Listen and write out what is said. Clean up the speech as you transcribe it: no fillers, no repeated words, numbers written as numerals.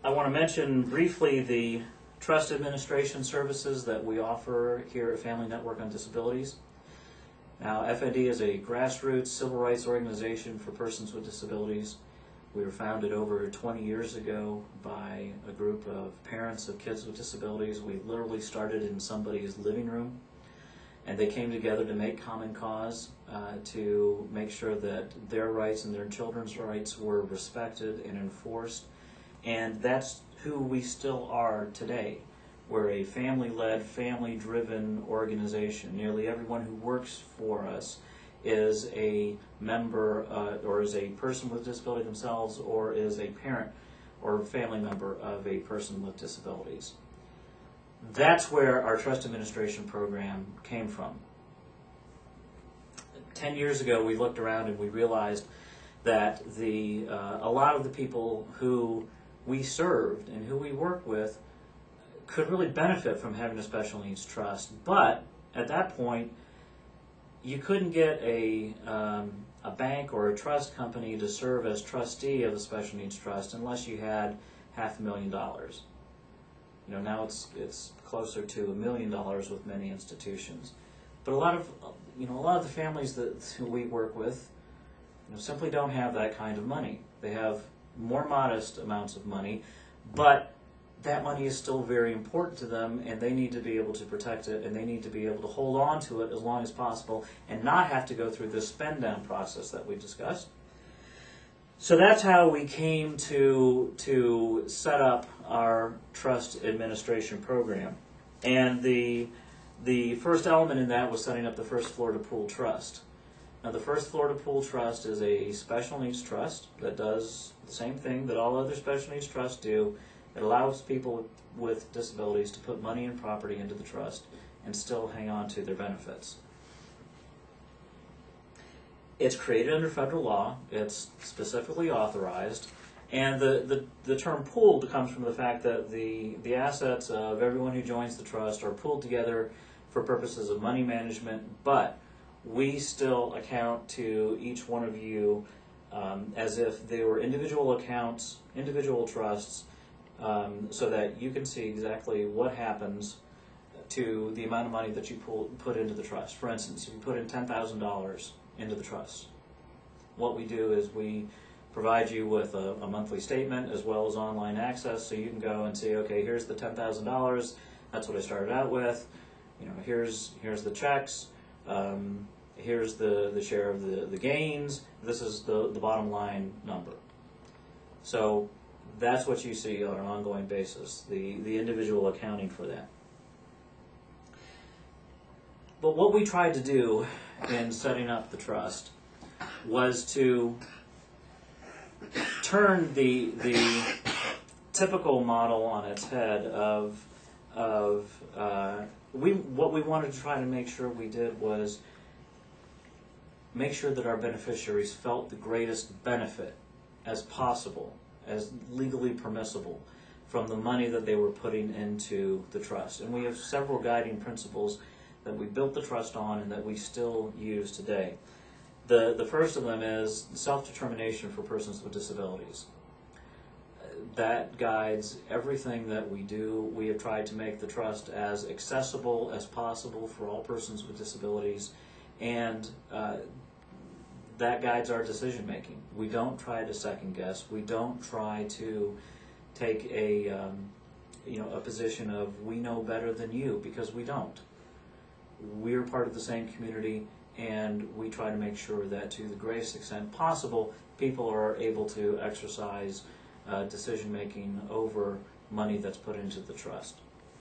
I want to mention briefly the trust administration services that we offer here at Family Network on Disabilities. Now, FND is a grassroots civil rights organization for persons with disabilities. We were founded over 20 years ago by a group of parents of kids with disabilities. We literally started in somebody's living room, and they came together to make common cause, to make sure that their rights and their children's rights were respected and enforced. And that's who we still are today. We're a family-led, family-driven organization. Nearly everyone who works for us is a member or is a person with disability themselves, or is a parent or family member of a person with disabilities. That's where our trust administration program came from. 10 years ago, we looked around and we realized that a lot of the people who we served and who we worked with could really benefit from having a special needs trust, but at that point you couldn't get a bank or a trust company to serve as trustee of a special needs trust unless you had $500,000. You know, now it's closer to $1 million with many institutions. But a lot of the families that we work with, simply don't have that kind of money. They have more modest amounts of money, but that money is still very important to them, and they need to be able to protect it, and they need to be able to hold on to it as long as possible and not have to go through this spend down process that we discussed. So that's how we came to set up our trust administration program. And the first element in that was setting up the First Florida Pool Trust. Now, the First Florida Pool Trust is a special needs trust that does the same thing that all other special needs trusts do. It allows people with disabilities to put money and property into the trust and still hang on to their benefits. It's created under federal law. It's specifically authorized. And the term pooled comes from the fact that the assets of everyone who joins the trust are pooled together for purposes of money management, but we still account to each one of you as if they were individual accounts, individual trusts, so that you can see exactly what happens to the amount of money that you put into the trust. For instance, if you put in $10,000 into the trust, what we do is we provide you with a monthly statement as well as online access, so you can go and see, okay, here's the $10,000. That's what I started out with. Here's the checks. Here's the share of the gains. This is the bottom line number. So that's what you see on an ongoing basis, the individual accounting for that. But what we tried to do in setting up the trust was to turn the typical model on its head what we wanted to try to make sure we did was make sure that our beneficiaries felt the greatest benefit as possible, as legally permissible, from the money that they were putting into the trust. And we have several guiding principles that we built the trust on and that we still use today. The first of them is self-determination for persons with disabilities. That guides everything that we do. We have tried to make the trust as accessible as possible for all persons with disabilities, and that guides our decision making. We don't try to second guess. We don't try to take a position of we know better than you, because we don't. We're part of the same community, and we try to make sure that to the greatest extent possible, people are able to exercise decision making over money that's put into the trust.